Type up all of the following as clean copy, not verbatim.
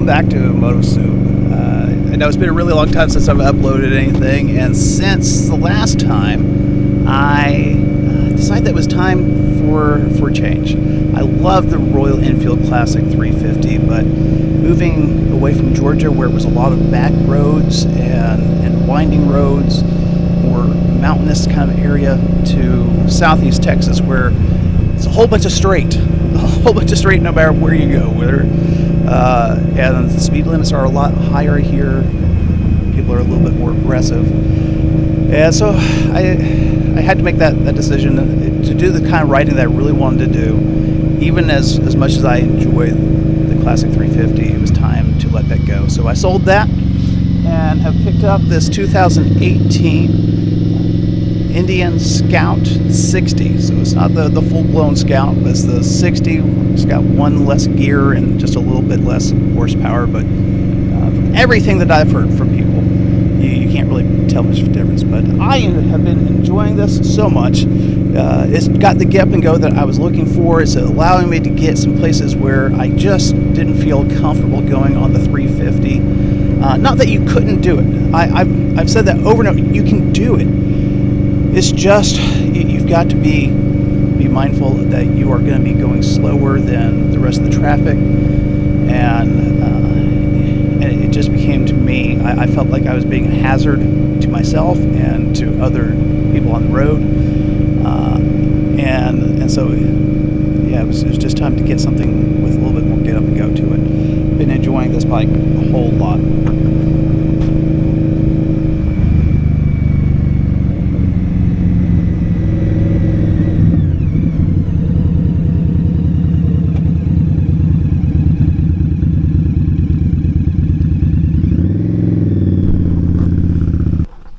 welcome back to Moto Soup. I know it's been a really long time since I've uploaded anything, and since the last time, I decided that it was time for a change. I love the Royal Enfield Classic 350, but moving away from Georgia, where it was a lot of back roads and winding roads, more mountainous kind of area, to southeast Texas, where it's a whole bunch of straight no matter where you go. And the speed limits are a lot higher here. People are a little bit more aggressive, and so I had to make that decision to do the kind of riding that I really wanted to do. Even as much as I enjoy the Classic 350, it was time to let that go. So I sold that and have picked up this 2018 Indian Scout 60. So it's not the full-blown Scout, but it's the 60. It's got one less gear and just a little bit less horsepower, but from everything that I've heard from people, you can't really tell much of a difference. But I have been enjoying this so much. It's got the get up and go that I was looking for. It's allowing me to get some places where I just didn't feel comfortable going on the 350. Not that you couldn't do it. I've said that over and over. You can do it. It's just you've got to be mindful that you are going to be going slower than the rest of the traffic, and it just became, to me, I felt like I was being a hazard to myself and to other people on the road, and so yeah, it was just time to get something with a little bit more get up and go to it. Been enjoying this bike a whole lot.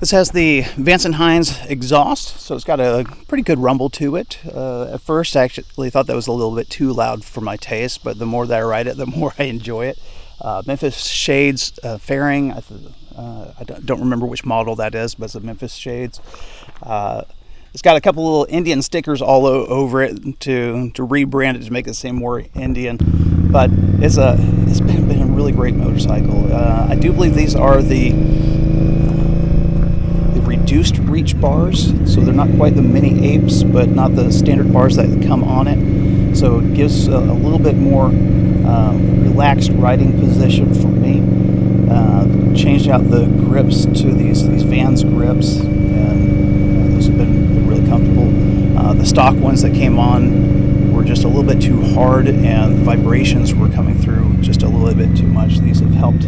This has the Vance & Hines exhaust, so it's got a pretty good rumble to it. At first, I actually thought that was a little bit too loud for my taste, but the more that I ride it, the more I enjoy it. Memphis Shades fairing. I don't remember which model that is, but it's a Memphis Shades. It's got a couple little Indian stickers all over it to rebrand it to make it seem more Indian. But it's been a really great motorcycle. I do believe these are the reduced reach bars, so they're not quite the mini apes, but not the standard bars that come on it. So it gives a little bit more relaxed riding position for me. Changed out the grips to these Vans grips, and those have been really comfortable. The stock ones that came on were just a little bit too hard, and the vibrations were coming through just a little bit too much. These have helped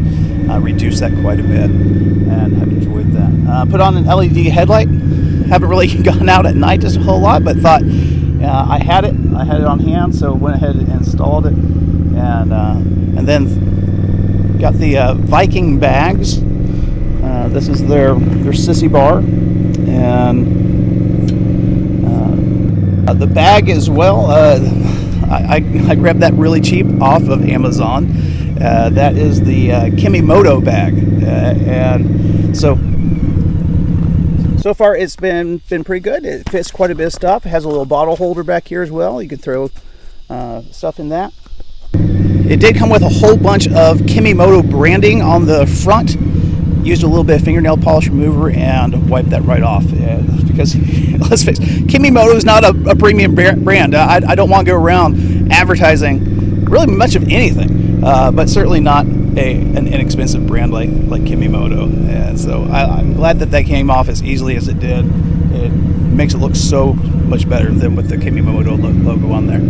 reduce that quite a bit, and have enjoyed that. Put on an LED headlight. Haven't really gone out at night just a whole lot, but thought I had it on hand, so went ahead and installed it, and then got the Viking bags. This is their sissy bar, and the bag as well. I grabbed that really cheap off of Amazon. That is the Moto bag, and so far it's been pretty good. It fits quite a bit of stuff. It has a little bottle holder back here as well. You can throw stuff in that. It did come with a whole bunch of Moto branding on the front. Used a little bit of fingernail polish remover and wiped that right off, because let's face it, Moto is not a premium brand. I don't want to go around advertising really much of anything, but certainly not an inexpensive brand like Moto. And so I'm glad that came off as easily as it did. It makes it look so much better than with the Moto logo on there.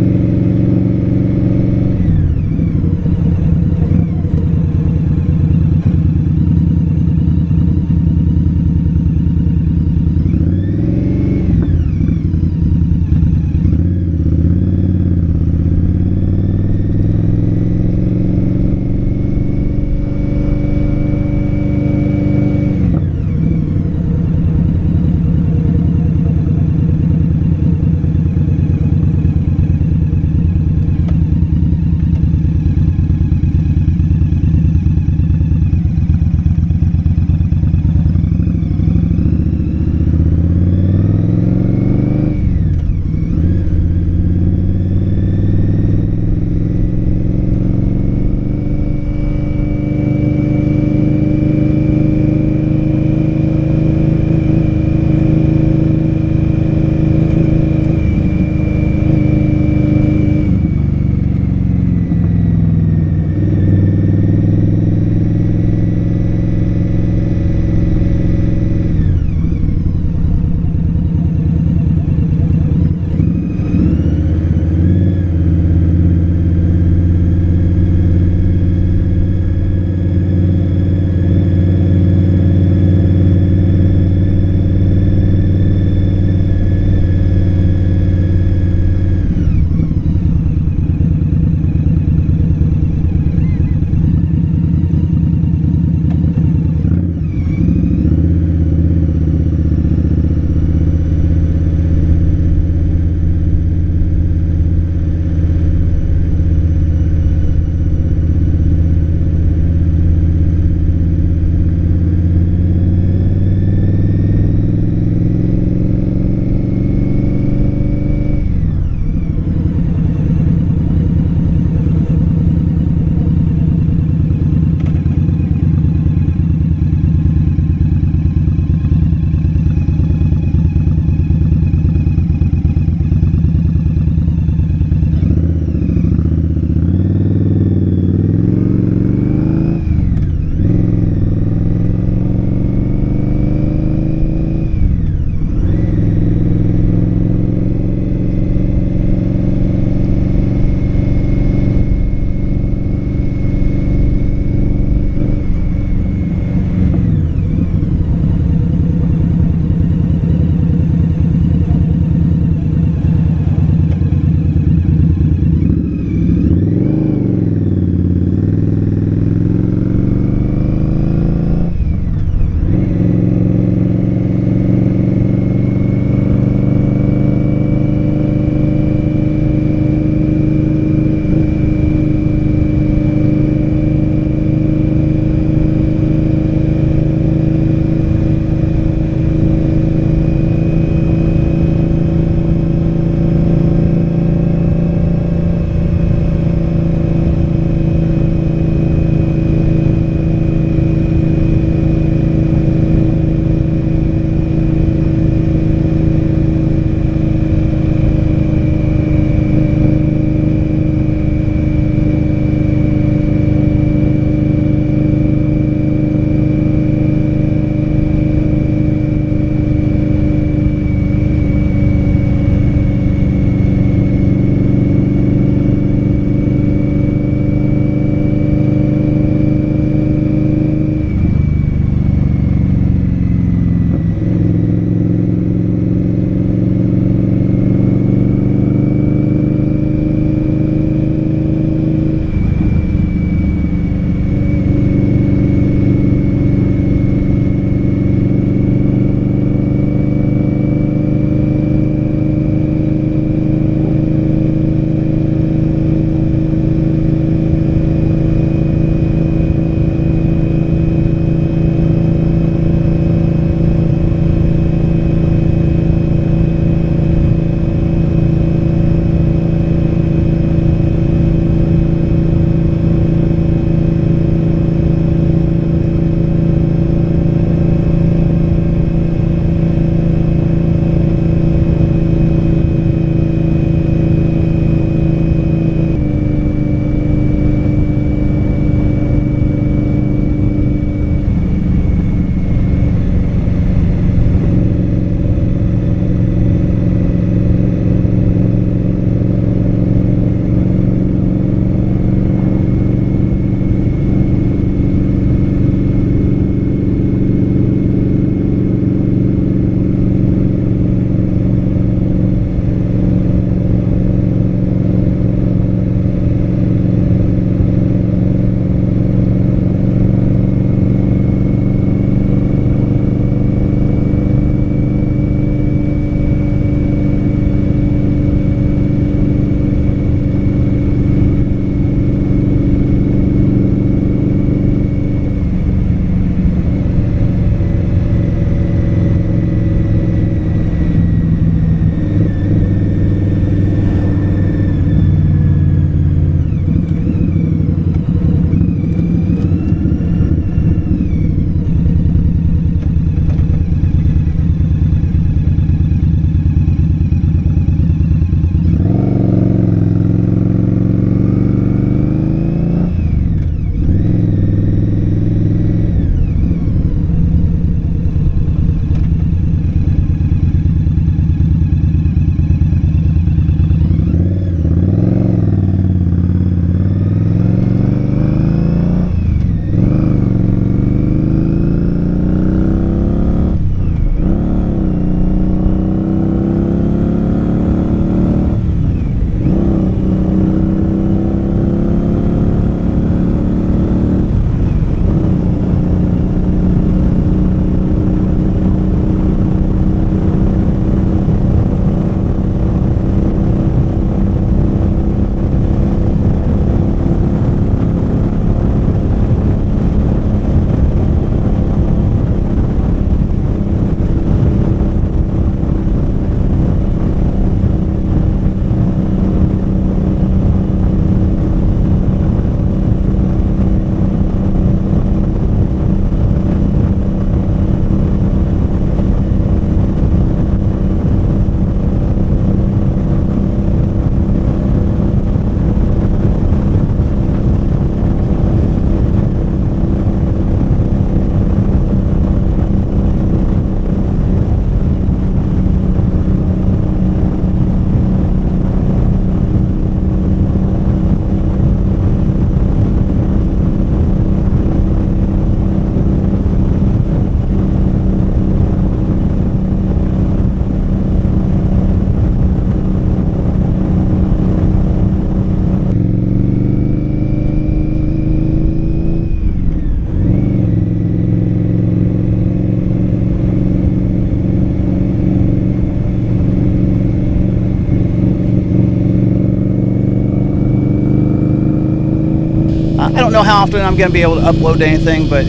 I don't know how often I'm going to be able to upload anything, but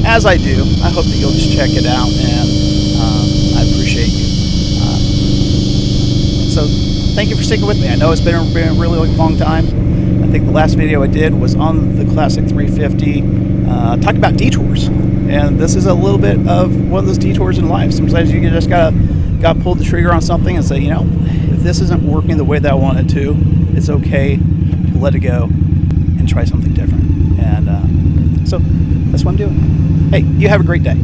as I do, I hope that you'll just check it out, and I appreciate you. So thank you for sticking with me. I know it's been a really long time. I think the last video I did was on the Classic 350, talking about detours, and this is a little bit of one of those detours in life. Sometimes you just gotta pull the trigger on something and say, you know, if this isn't working the way that I want it to, it's okay, let it go and try something different. And so that's what I'm doing. Hey, you have a great day.